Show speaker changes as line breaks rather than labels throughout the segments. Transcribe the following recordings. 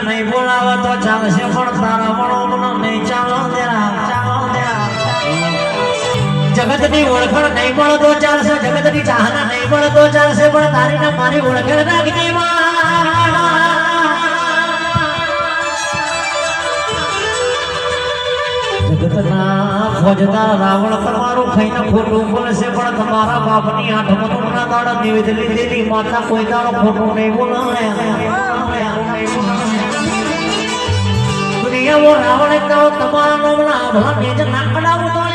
નહીં બોલાવો તો ચાલશે પણ તારા વણો નહીં ચાલો જગતની ઓળખાણ નહીં મળો તો ચાલશે જગતની ચાહના નહીં મળો તો ચાલશે પણ તારી ને મારી ઓળખાણ રાખજે જગતના ફોજદાર રાવણ કરવાનું ખાઈને ખોટું બોલશે પણ તમારા બાપની આઠમના દાડા નિવેદ લીધેલી માતા કોઈ દાડો ખોટું નહીં બોલે દુનિયામાં રાવણ કહો તમારા નામના ભલા જ ના કડાવું તો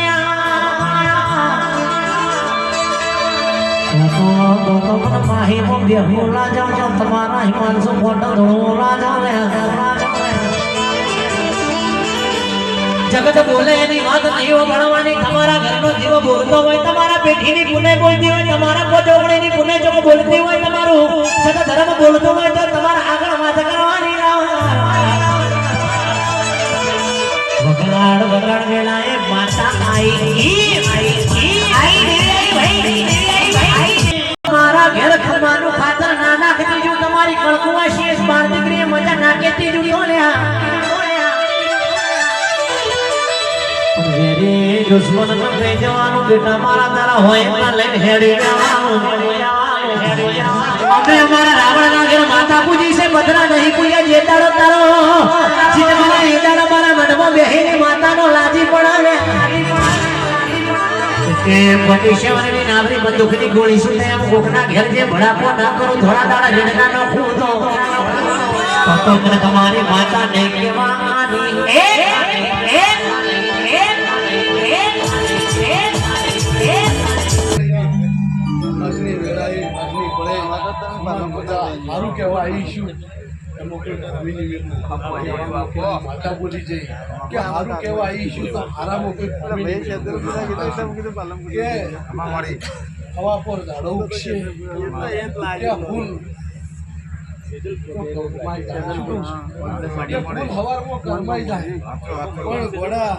માહીમો બેહુલા જાઓ તમારા હિમાંશુ ફોટો ધોળા જાઓ જગત બોલે એની વાત નહીં ભણવાની તમારા ઘરનો દીવો બોલતો હોય તમારા પેઢીની પુણે બોલતી હોય તમારા પોચોગણીની પુણે જો બોલતી હોય તમારું સત ધર્મ બોલતો હોય તો તમારા આગળ વાત કરવાની વગડાડ વેળાએ માતા મારા ઘેર ખમાનું ખાતર ના નાખતી જો તમારી કળકુવા શેષ બાર દીકરીએ મજા નાખેતી જો દુશ્મન ને લઈ જવાનું બેટા મારા તારા હોય એમાં લઈને હેડી જવાનું અમે અમારા રાવણ ના ઘેર માતા પૂજી છે બદરા નહીં પૂજ્યા જે તારો તારો જે મારા એ દાડા મારા મનમાં બેહીની માતાનો લાજી પડાવે કે પટીશેવરની નાવરી બંદૂકની ગોળી સુતે એમ કોકના ઘેર જે ભડાકો ના કરો થોડા દાડા જડકા નો ખૂતો તો તમારી માતા નહીં કહેવાની
મારું કહેવા આવીશું માતા બોલી જઈ કે હારું કહેવા આવીશું તો હારામાં કોઈ હવા પર ઝાડો ઉગશે ફૂલ હવારમાં કરમાઈ જાય પણ ઘોડા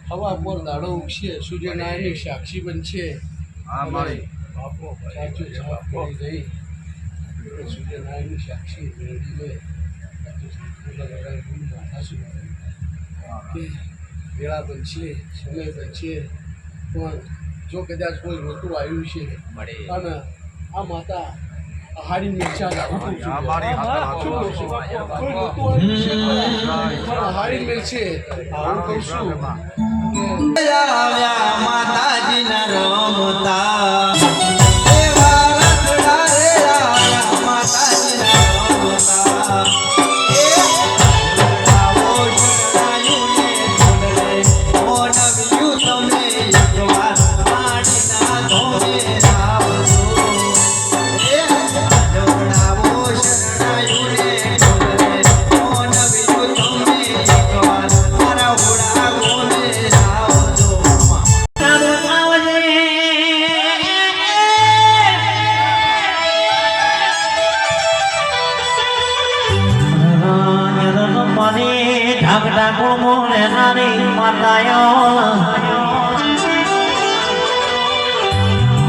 હવા પર દાડો ઉગશે સૂર્યનારાયણની સાક્ષી બનશે સાચું જઈ સૂર્યનારાયણની સાક્ષી મેળવી વેળા બનશે સમય બનશે પણ જો કદાચ કોઈ ઋતુ આવ્યું છે અને આ માતા હાડી મિરચા હાડી મિરચે આવું કહું છું
માતાજીના રમતા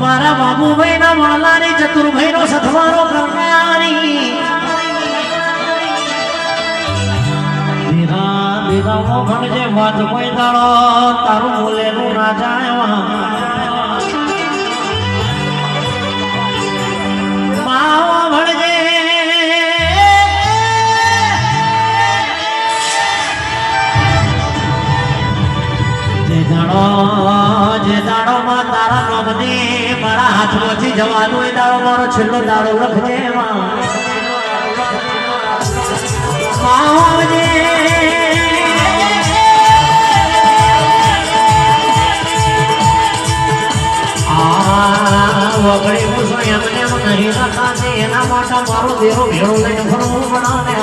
મારા બાબુભાઈ ના માલાની ચતુરભાઈ નો સથવારો કરનારી દીરા ભણજે વાત કોઈ દાડો તારું બોલેલું ના જાણે માવા ભણજે જે દાડો માં તારા નોમને મારા હાથમાંથી જવાનું એ દાડો મારો છેલ્લો દાડો લખજે માવજે વગડે પૂછો એમને નહીં રખાશે એના માટે મારો દેરો ભેળો લઈને ફરવું બનાવે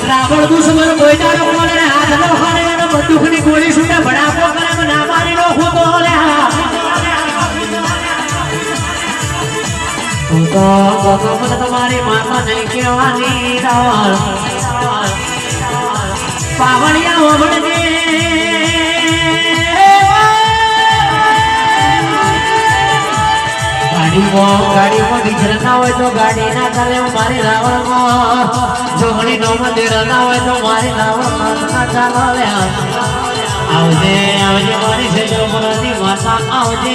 રાવણ દુશ્મન કોઈ દાડો મળે હાથ નો હારે બંદૂકની ગોળી સુટે ભડાકો કરે ના મારી નો ખોટો લે તમારી માતા નહીં કહેવાની પાવડિયા ઓગળજે ગાડીમાં બીજર ના હોય તો ગાડી ના ચાલે મારી રાવણમાં જોગણી નો મંદિર ના હોય તો મારી રાવણ ના ચાલે આવજે આવજે મારી સેજોપરાની માતા આવજે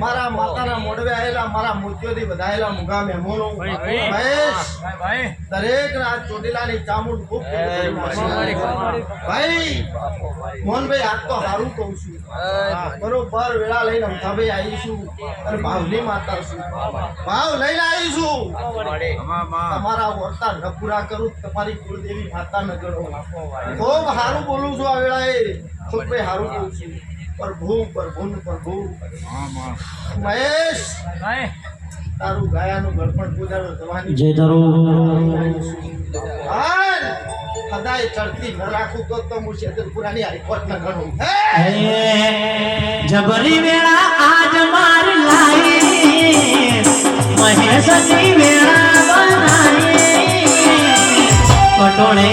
મારા માતાના મોઢવે આયેલા મારા મૂર્તિઓથી વધાયેલા મુગા મહેમાનો મહેશ દરેક ના ચોટીલાની ચામુંડ ખૂબ ભાઈ મોહનભાઈ આજ તો સારું કહું છું બરોબર વેળા લઈને અમથાભાઈ આવીશું અને ભાવની માતા છું ભાવ લઈને આવીશું તમારા વર્તા ન પૂરા કરું તમારી કુળદેવી માતા ન ગણો ખૂબ સારું બોલું છું આ વેળાએ ખૂબ ભાઈ સારું કહું છું પ્રભુ મહેશ તારું ગાયાનું ગળપણ પૂજાનું જવાની
જય ધરું
કદાય ચડતી ન રાખું તો હું શેતરપુરાની હાઈકોર્ટ ન ગણું
જબરી વેળા આજ માર લાઈ મહેશની વેળા બનાઈ પટોળે